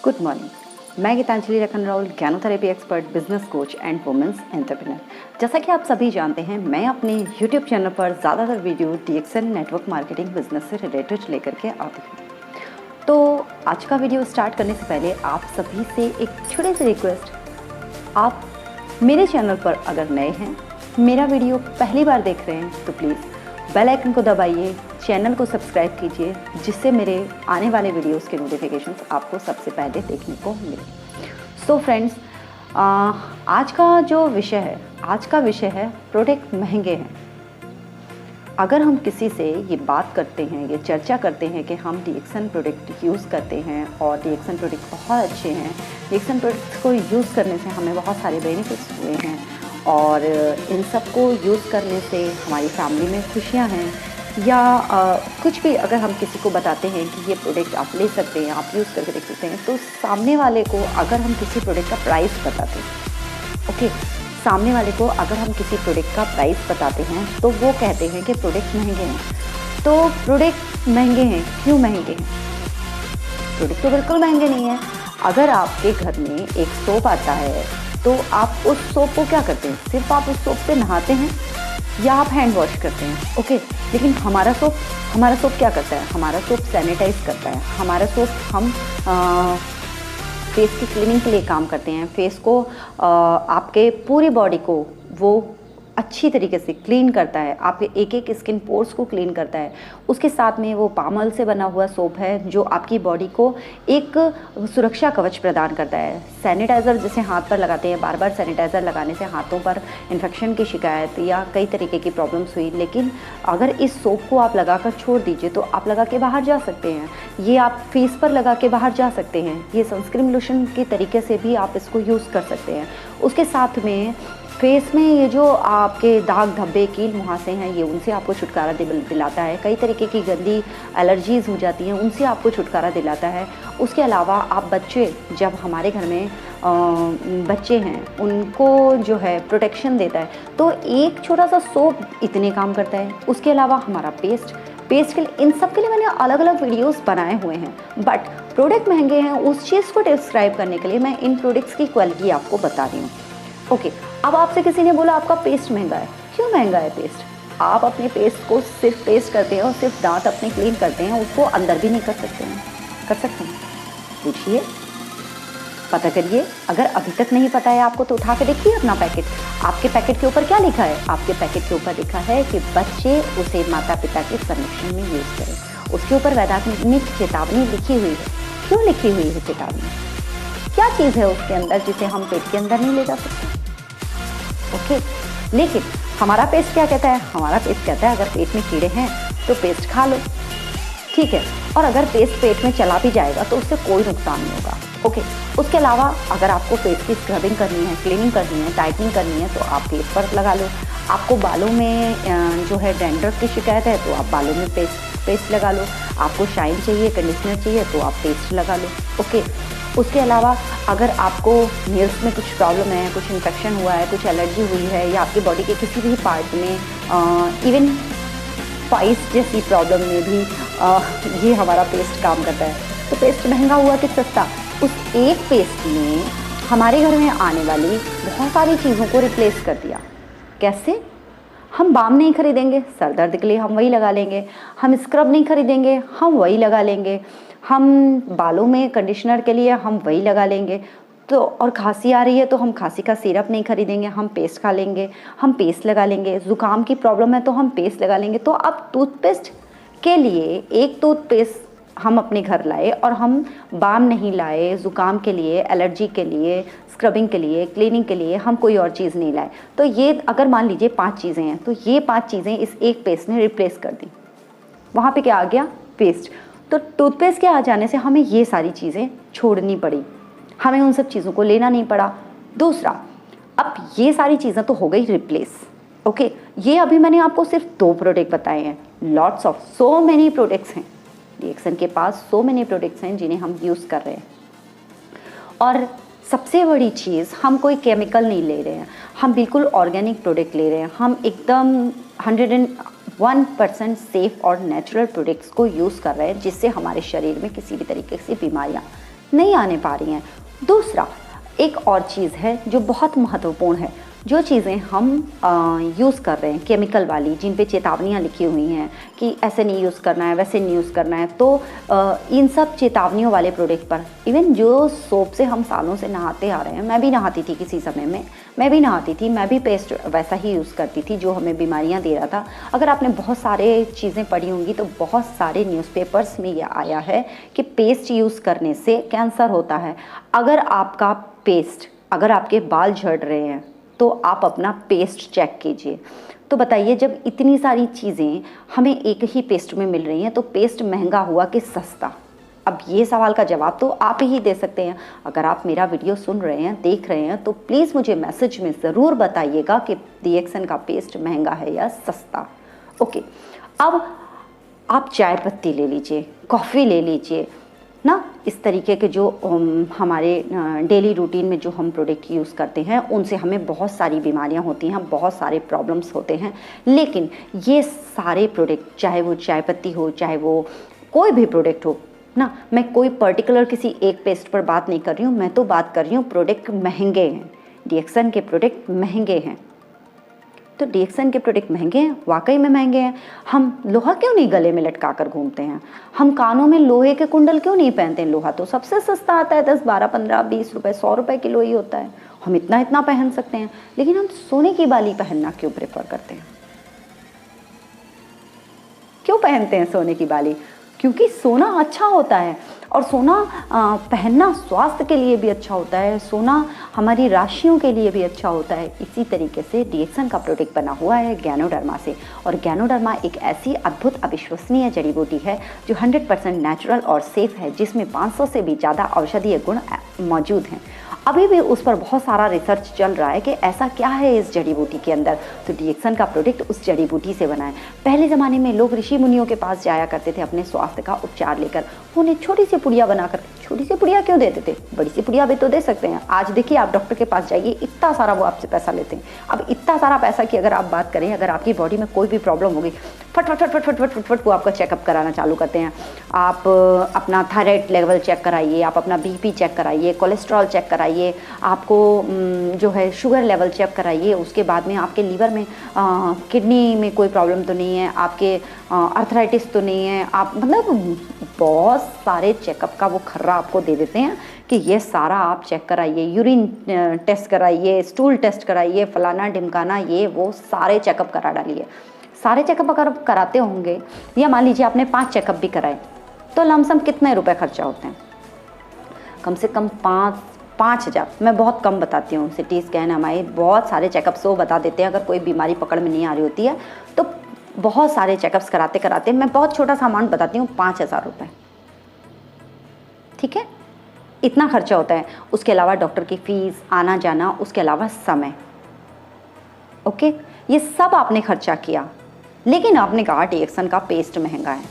Good morning. मैं गीतांजलि रखनराउल, ज्ञानोथेरेपी expert, business coach and women's entrepreneur. जैसा कि आप सभी जानते हैं, मैं अपने यूट्यूब चैनल पर ज़्यादातर video DXN network marketing business से रिलेटेड लेकर के आती हूँ। तो आज का वीडियो स्टार्ट करने से पहले आप सभी से एक छोटी सी रिक्वेस्ट, आप मेरे चैनल पर अगर नए हैं, मेरा वीडियो पहली बार देख रहे हैं तो प्लीज़ बेल आइकन को दबाइए, चैनल को सब्सक्राइब कीजिए, जिससे मेरे आने वाले वीडियोस के नोटिफिकेशंस आपको सबसे पहले देखने को मिले। सो फ्रेंड्स, आज का विषय है प्रोडक्ट महंगे हैं। अगर हम किसी से ये बात करते हैं, ये चर्चा करते हैं कि हम DXN प्रोडक्ट यूज़ करते हैं और DXN प्रोडक्ट बहुत अच्छे हैं, DXN प्रोडक्ट्स को यूज़ करने से हमें बहुत सारे बेनिफिट्स हुए हैं और इन सब को यूज़ करने से हमारी फैमिली में खुशियाँ हैं, या कुछ भी अगर हम किसी को बताते हैं कि ये प्रोडक्ट आप ले सकते हैं, आप यूज़ करके देख सकते हैं, तो सामने वाले को अगर हम किसी प्रोडक्ट का प्राइस बताते हैं, सामने वाले को अगर हम किसी प्रोडक्ट का प्राइस बताते हैं तो वो कहते हैं कि प्रोडक्ट महंगे हैं। तो प्रोडक्ट महंगे हैं, क्यों महंगे हैं? प्रोडक्ट तो बिल्कुल महंगे नहीं है। अगर आपके घर में एक सोप आता है तो आप उस सोप को क्या करते हैं? सिर्फ आप उस सोप से नहाते हैं या आप हैंड वॉश करते हैं, लेकिन हमारा सोप क्या करता है? हमारा सोप सैनिटाइज करता है। हमारा सोप हम फेस की क्लीनिंग के लिए काम करते हैं। फेस को आपके पूरी बॉडी को वो अच्छी तरीके से क्लीन करता है, आपके एक एक स्किन पोर्स को क्लीन करता है। उसके साथ में वो पाम ऑयल से बना हुआ सोप है जो आपकी बॉडी को एक सुरक्षा कवच प्रदान करता है। सैनिटाइज़र जैसे हाथ पर लगाते हैं, बार बार सैनिटाइज़र लगाने से हाथों पर इन्फेक्शन की शिकायत या कई तरीके की प्रॉब्लम्स हुई, लेकिन अगर इस सोप को आप लगाकर छोड़ दीजिए तो आप लगा के बाहर जा सकते हैं। ये आप फेस पर लगा के बाहर जा सकते हैं। ये सनस्क्रीन लोशन के तरीके से भी आप इसको यूज़ कर सकते हैं। उसके साथ में फेस में ये जो आपके दाग धब्बे कील मुहासे हैं, ये उनसे आपको छुटकारा दिलाता है। कई तरीके की गंदी एलर्जीज़ हो जाती हैं, उनसे आपको छुटकारा दिलाता है। उसके अलावा आप बच्चे, जब हमारे घर में बच्चे हैं, उनको जो है प्रोटेक्शन देता है। तो एक छोटा सा सोप इतने काम करता है। उसके अलावा हमारा पेस्ट के लिए, इन सब के लिए मैंने अलग अलग वीडियोस बनाए हुए हैं। बट प्रोडक्ट महंगे हैं, उस चीज़ को डिस्क्राइब करने के लिए मैं इन प्रोडक्ट्स की क्वालिटी आपको बता रही हूँ। अब आपसे किसी ने बोला आपका पेस्ट महंगा है। क्यों महंगा है पेस्ट? आप अपने पेस्ट को सिर्फ पेस्ट करते हैं और सिर्फ दांत अपने क्लीन करते हैं, उसको अंदर भी नहीं कर सकते हैं? कर सकते हैं? पूछिए, पता करिए। अगर अभी तक नहीं पता है आपको तो उठा के देखिए अपना पैकेट। आपके पैकेट के ऊपर क्या लिखा है? आपके पैकेट के ऊपर लिखा है कि बच्चे उसे माता पिता के संरक्षण में यूज़ करें। उसके ऊपर वैधानिक चेतावनी लिखी हुई है। क्यों लिखी हुई है चेतावनी? क्या चीज़ है उसके अंदर जिसे हम पेट के अंदर नहीं ले जा सकते? लेकिन हमारा पेस्ट क्या कहता है? हमारा पेस्ट कहता है अगर पेट में कीड़े हैं तो पेस्ट खा लो, ठीक है। और अगर पेस्ट पेट में चला भी जाएगा तो उससे कोई नुकसान नहीं होगा। उसके अलावा अगर आपको फेस की स्क्रबिंग करनी है, क्लीनिंग करनी है, टाइटनिंग करनी है तो आप फेस पर लगा लो। आपको बालों में जो है डैंड्रफ की शिकायत है तो आप बालों में पेस्ट लगा लो। आपको शाइन चाहिए, कंडीशनर चाहिए तो आप पेस्ट लगा लो। उसके अलावा अगर आपको नेल्स में कुछ प्रॉब्लम है, कुछ इन्फेक्शन हुआ है, कुछ एलर्जी हुई है, या आपकी बॉडी के किसी भी पार्ट में इवन स्पाइस जैसी प्रॉब्लम में भी ये हमारा पेस्ट काम करता है। तो पेस्ट महंगा हुआ कि सस्ता? उस एक पेस्ट ने हमारे घर में आने वाली बहुत सारी चीज़ों को रिप्लेस कर दिया। कैसे? हम बाम नहीं खरीदेंगे, सर दर्द के लिए हम वही लगा लेंगे। हम स्क्रब नहीं खरीदेंगे, हम वही लगा लेंगे। हम बालों में कंडीशनर के लिए हम वही लगा लेंगे। तो और खांसी आ रही है तो हम खांसी का सिरप नहीं खरीदेंगे, हम पेस्ट खा लेंगे, हम पेस्ट लगा लेंगे। ज़ुकाम की प्रॉब्लम है तो हम पेस्ट लगा लेंगे। तो अब टूथपेस्ट के लिए एक टूथपेस्ट हम अपने घर लाए और हम बाम नहीं लाए। ज़ुकाम के लिए, एलर्जी के लिए, स्क्रबिंग के लिए, क्लीनिंग के लिए हम कोई और चीज़ नहीं लाए। तो ये अगर मान लीजिए 5 चीज़ें हैं तो ये 5 चीज़ें इस एक पेस्ट ने रिप्लेस कर दी। वहाँ पे क्या आ गया? पेस्ट। तो टूथपेस्ट के आ जाने से हमें ये सारी चीज़ें छोड़नी पड़ी, हमें उन सब चीज़ों को लेना नहीं पड़ा। दूसरा, अब ये सारी चीज़ें तो हो गई रिप्लेस। ये अभी मैंने आपको सिर्फ 2 प्रोडक्ट बताए हैं। Lots of so many products हैं DXN के पास, सो मैनी प्रोडक्ट्स हैं जिन्हें हम यूज़ कर रहे हैं। और सबसे बड़ी चीज़, हम कोई केमिकल नहीं ले रहे हैं, हम बिल्कुल ऑर्गेनिक प्रोडक्ट ले रहे हैं। हम एकदम 101% सेफ़ और नेचुरल प्रोडक्ट्स को यूज़ कर रहे हैं, जिससे हमारे शरीर में किसी भी तरीके से बीमारियां नहीं आने पा रही हैं। दूसरा एक और चीज़ है जो बहुत महत्वपूर्ण है, जो चीज़ें हम यूज़ कर रहे हैं केमिकल वाली, जिन पे चेतावनियाँ लिखी हुई हैं कि ऐसे नहीं यूज़ करना है, वैसे नहीं यूज़ करना है, तो इन सब चेतावनियों वाले प्रोडक्ट पर, इवन जो सोप से हम सालों से नहाते आ रहे हैं, मैं भी नहाती थी किसी समय में, मैं भी नहाती थी, मैं भी पेस्ट वैसा ही यूज़ करती थी जो हमें बीमारियाँ दे रहा था। अगर आपने बहुत सारे चीज़ें पढ़ी होंगी तो बहुत सारे न्यूज़पेपर्स में ये आया है कि पेस्ट यूज़ करने से कैंसर होता है। अगर आपके बाल झड़ रहे हैं तो आप अपना पेस्ट चेक कीजिए। तो बताइए, जब इतनी सारी चीज़ें हमें एक ही पेस्ट में मिल रही हैं तो पेस्ट महंगा हुआ कि सस्ता? अब ये सवाल का जवाब तो आप ही दे सकते हैं। अगर आप मेरा वीडियो सुन रहे हैं, देख रहे हैं, तो प्लीज़ मुझे मैसेज में ज़रूर बताइएगा कि रिएक्शन का पेस्ट महंगा है या सस्ता। ओके, अब आप चाय पत्ती ले लीजिए, कॉफ़ी ले लीजिए ना, इस तरीके के जो हमारे डेली रूटीन में जो हम प्रोडक्ट यूज़ करते हैं उनसे हमें बहुत सारी बीमारियां होती हैं, बहुत सारे प्रॉब्लम्स होते हैं। लेकिन ये सारे प्रोडक्ट, चाहे वो चाय पत्ती हो, चाहे वो कोई भी प्रोडक्ट हो ना, मैं कोई पर्टिकुलर किसी एक पेस्ट पर बात नहीं कर रही हूँ, मैं तो बात कर रही हूँ प्रोडक्ट महंगे हैं, रिएक्शन के प्रोडक्ट महंगे हैं। तो रिएक्शन के प्रोडक्ट महंगे हैं, वाकई में महंगे हैं। हम लोहा क्यों नहीं गले में लटका कर घूमते हैं? हम कानों में लोहे के कुंडल क्यों नहीं पहनते हैं? लोहा तो सबसे सस्ता आता है, 10, 12, 15, 20 रुपए, 100 रुपए किलो ही होता है। हम इतना पहन सकते हैं, लेकिन हम सोने की बाली पहनना क्यों प्रेफर करते हैं? क्यों पहनते हैं सोने की बाली? क्योंकि सोना अच्छा होता है, और सोना पहनना स्वास्थ्य के लिए भी अच्छा होता है, सोना हमारी राशियों के लिए भी अच्छा होता है। इसी तरीके से रिएक्शन का प्रोडक्ट बना हुआ है गैनोडर्मा से, और गैनोडर्मा एक ऐसी अद्भुत अविश्वसनीय जड़ी बूटी है जो 100% नेचुरल और सेफ है, जिसमें 500 से भी ज़्यादा औषधीय गुण मौजूद हैं। अभी भी उस पर बहुत सारा रिसर्च चल रहा है कि ऐसा क्या है इस जड़ी बूटी के अंदर। तो रिएक्शन का प्रोडक्ट उस जड़ी बूटी से बना है। पहले ज़माने में लोग ऋषि मुनियों के पास जाया करते थे अपने स्वास्थ्य का उपचार लेकर, उन्हें छोटी सी पुड़िया बनाकर, छोटी सी पुड़िया क्यों देते थे, बड़ी सी पुड़िया भी तो दे सकते हैं। आज देखिए, आप डॉक्टर के पास जाइए, इतना सारा वो आपसे पैसा लेते हैं। अब इतना सारा पैसा की अगर आप बात करें, अगर आपकी बॉडी में कोई भी प्रॉब्लम होगी, फट फट फट फट फट फट फट वो आपका चेकअप कराना चालू करते हैं। आप अपना थायराइड लेवल चेक कराइए, आप अपना बीपी चेक कराइए, कोलेस्ट्रॉल चेक कराइए, आपको जो है शुगर लेवल चेक कराइए, उसके बाद में आपके लीवर में किडनी में कोई प्रॉब्लम तो नहीं है, आपके अर्थराइटिस तो नहीं है, आप मतलब बहुत सारे चेकअप का वो खर्रा आपको दे देते हैं कि ये सारा आप चेक कराइए, यूरिन टेस्ट कराइए, स्टूल टेस्ट कराइए, फलाना ढिमकाना, ये वो सारे चेकअप करा डालिए। सारे चेकअप अगर कराते होंगे, या मान लीजिए आपने 5 चेकअप भी कराए, तो लमसम कितने रुपए खर्चा होते हैं? कम से कम 5,000। मैं बहुत कम बताती हूँ, सिटी स्कैन, हमारे बहुत सारे चेकअप्स वो बता देते हैं। अगर कोई बीमारी पकड़ में नहीं आ रही होती है तो बहुत सारे चेकअप्स कराते कराते मैं बहुत छोटा सा अमाउंट बताती हूँ, 5,000 रुपये। ठीक है, इतना खर्चा होता है। उसके अलावा डॉक्टर की फीस, आना जाना, उसके अलावा समय। ओके, ये सब आपने खर्चा किया, लेकिन आपने कहा रिएक्शन का पेस्ट महंगा है,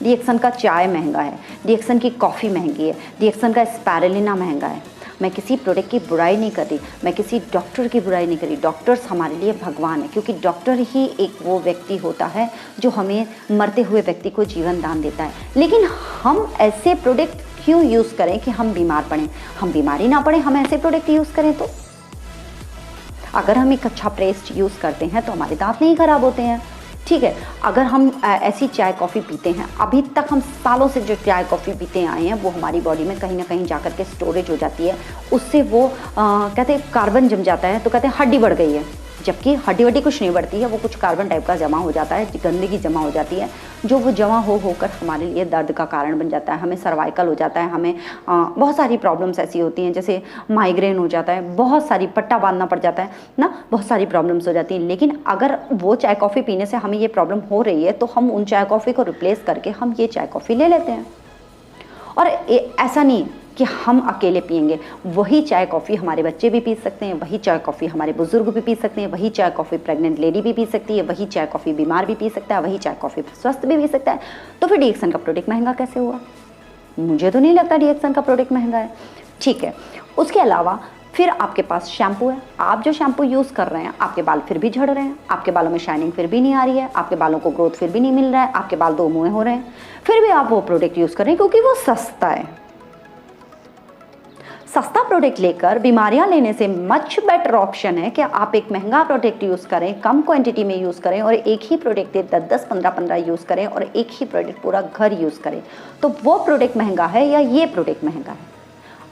रिएक्शन का चाय महंगा है, रिएक्शन की कॉफ़ी महंगी है, रिएक्शन का स्पाइरुलिना महंगा है। मैं किसी प्रोडक्ट की बुराई नहीं कर रही, मैं किसी डॉक्टर की बुराई नहीं कर रही। डॉक्टर्स हमारे लिए भगवान है, क्योंकि डॉक्टर ही एक वो व्यक्ति होता है जो हमें मरते हुए व्यक्ति को जीवन दान देता है। लेकिन हम ऐसे प्रोडक्ट क्यों यूज़ करें कि हम बीमार पड़ें? हम बीमारी ना पड़ें, हम ऐसे प्रोडक्ट यूज़ करें। तो अगर हम एक अच्छा पेस्ट यूज़ करते हैं तो हमारे दांत नहीं खराब होते हैं। ठीक है, अगर हम ऐसी चाय कॉफ़ी पीते हैं, अभी तक हम सालों से जो चाय कॉफ़ी पीते आए हैं, वो हमारी बॉडी में कहीं ना कहीं जाकर के स्टोरेज हो जाती है, उससे वो कहते हैं कार्बन जम जाता है, तो कहते हैं हड्डी बढ़ गई है, जबकि हड्डी वड्डी कुछ नहीं बढ़ती है, वो कुछ कार्बन टाइप का जमा हो जाता है, गंदगी जमा हो जाती है, जो वो जमा होकर हमारे लिए दर्द का कारण बन जाता है, हमें सर्वाइकल हो जाता है, हमें बहुत सारी प्रॉब्लम्स ऐसी होती हैं, जैसे माइग्रेन हो जाता है, बहुत सारी पट्टा बांधना पड़ जाता है ना, बहुत सारी प्रॉब्लम्स हो जाती हैं। लेकिन अगर वो चाय कॉफ़ी पीने से हमें ये प्रॉब्लम हो रही है, तो हम उन चाय कॉफ़ी को रिप्लेस करके हम ये चाय कॉफ़ी ले लेते हैं। और ऐसा नहीं कि हम अकेले पिएंगे, वही चाय कॉफ़ी हमारे बच्चे भी पी सकते हैं, वही चाय कॉफ़ी हमारे बुजुर्ग भी पी सकते हैं, वही चाय कॉफ़ी प्रेग्नेंट लेडी भी पी सकती है, वही चाय कॉफ़ी बीमार भी पी सकता है, वही चाय कॉफ़ी स्वस्थ भी पी सकता है। तो फिर रिएक्शन का प्रोडक्ट महंगा कैसे हुआ? मुझे तो नहीं लगता रिएक्शन का प्रोडक्ट महंगा है। ठीक है, उसके अलावा फिर आपके पास शैम्पू है, आप जो शैम्पू यूज़ कर रहे हैं, आपके बाल फिर भी झड़ रहे हैं, आपके बालों में शाइनिंग फिर भी नहीं आ रही है, आपके बालों को ग्रोथ फिर भी नहीं मिल रहा है, आपके बाल दो मुँहे हो रहे हैं, फिर भी आप वो प्रोडक्ट यूज़ कर रहे हैं क्योंकि वो सस्ता है। सस्ता प्रोडक्ट लेकर बीमारियां लेने से मच बेटर ऑप्शन है कि आप एक महंगा प्रोडक्ट यूज़ करें, कम क्वांटिटी में यूज़ करें और एक ही प्रोडक्ट 10-10, 15-15 यूज़ करें और एक ही प्रोडक्ट पूरा घर यूज़ करें। तो वो प्रोडक्ट महंगा है या ये प्रोडक्ट महंगा है?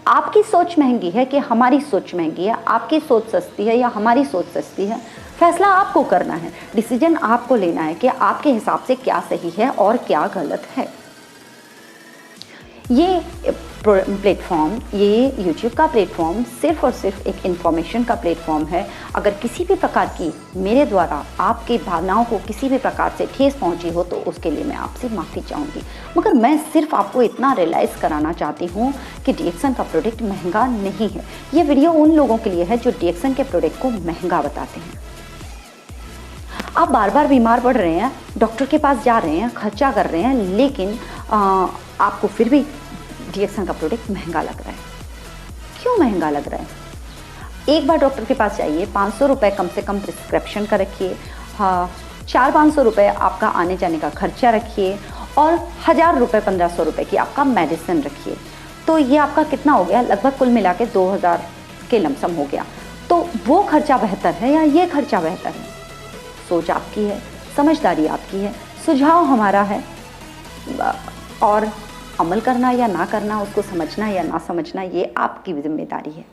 आपकी सोच महंगी है कि हमारी सोच महंगी है? आपकी सोच सस्ती है या हमारी सोच सस्ती है? फैसला आपको करना है, डिसीजन आपको लेना है कि आपके हिसाब से क्या सही है और क्या गलत है। ये प्लेटफॉर्म, ये YouTube का प्लेटफॉर्म सिर्फ और सिर्फ एक इन्फॉर्मेशन का प्लेटफॉर्म है। अगर किसी भी प्रकार की मेरे द्वारा आपकी भावनाओं को किसी भी प्रकार से ठेस पहुंची हो तो उसके लिए मैं आपसे माफ़ी चाहूँगी, मगर मैं सिर्फ आपको इतना रियलाइज़ कराना चाहती हूँ कि DXN का प्रोडक्ट महंगा नहीं है। ये वीडियो उन लोगों के लिए है जो DXN के प्रोडक्ट को महंगा बताते हैं। आप बार बार बीमार पड़ रहे हैं, डॉक्टर के पास जा रहे हैं, खर्चा कर रहे हैं, लेकिन आपको फिर भी DXN का प्रोडक्ट महंगा लग रहा है। क्यों महंगा लग रहा है? एक बार डॉक्टर के पास जाइए, 500 रुपये कम से कम प्रिस्क्रिप्शन का रखिए, हाँ 400-500 रुपये आपका आने जाने का खर्चा रखिए और 1000 रुपये 1500 रुपये की आपका मेडिसिन रखिए। तो ये आपका कितना हो गया? लगभग कुल मिला के 2000 के लमसम हो गया। तो वो खर्चा बेहतर है या ये खर्चा बेहतर है? सोच आपकी है, समझदारी आपकी है, सुझाव हमारा है और अमल करना या ना करना, उसको समझना या ना समझना, ये आपकी जिम्मेदारी है।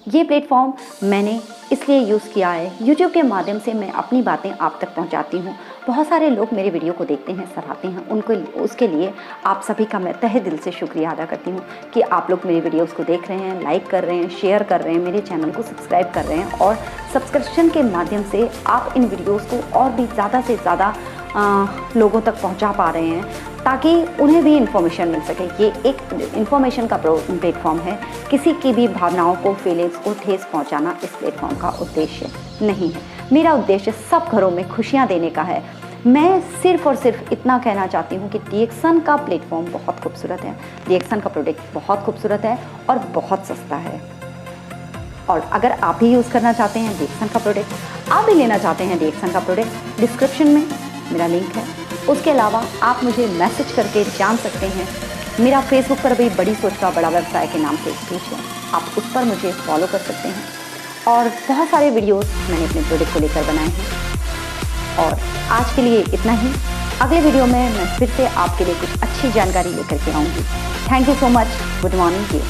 ये प्लेटफॉर्म मैंने इसलिए यूज़ किया है, YouTube के माध्यम से मैं अपनी बातें आप तक पहुंचाती हूं। बहुत सारे लोग मेरे वीडियो को देखते हैं, सराहते हैं, उनको उसके लिए आप सभी का मैं तहे दिल से शुक्रिया अदा करती हूं कि आप लोग मेरे वीडियोस को देख रहे हैं, लाइक कर रहे हैं, शेयर कर रहे हैं, मेरे चैनल को सब्सक्राइब कर रहे हैं और सब्सक्रिप्शन के माध्यम से आप इन वीडियोज़ को और भी ज़्यादा से ज़्यादा लोगों तक पहुँचा पा रहे हैं ताकि उन्हें भी इन्फॉर्मेशन मिल सके। ये एक इन्फॉर्मेशन का प्लेटफॉर्म है, किसी की भी भावनाओं को, फीलिंग्स को ठेस पहुंचाना इस प्लेटफॉर्म का उद्देश्य नहीं है। मेरा उद्देश्य सब घरों में खुशियां देने का है। मैं सिर्फ और सिर्फ इतना कहना चाहती हूँ कि DXN का प्लेटफॉर्म बहुत खूबसूरत है, DXN का प्रोडक्ट बहुत खूबसूरत है और बहुत सस्ता है। और अगर आप भी यूज़ करना चाहते हैं DXN का प्रोडक्ट, आप भी लेना चाहते हैं DXN का प्रोडक्ट, डिस्क्रिप्शन में मेरा लिंक है। उसके अलावा आप मुझे मैसेज करके जान सकते हैं। मेरा फेसबुक पर भी बड़ी सोच का बड़ा व्यवसाय के नाम से एक पेज है, आप उस पर मुझे फॉलो कर सकते हैं। और बहुत सारे वीडियोस मैंने अपने प्रोडक्ट को लेकर बनाए हैं। और आज के लिए इतना ही। अगले वीडियो में मैं फिर से आपके लिए कुछ अच्छी जानकारी लेकर के आऊँगी। Thank you so much. Good morning.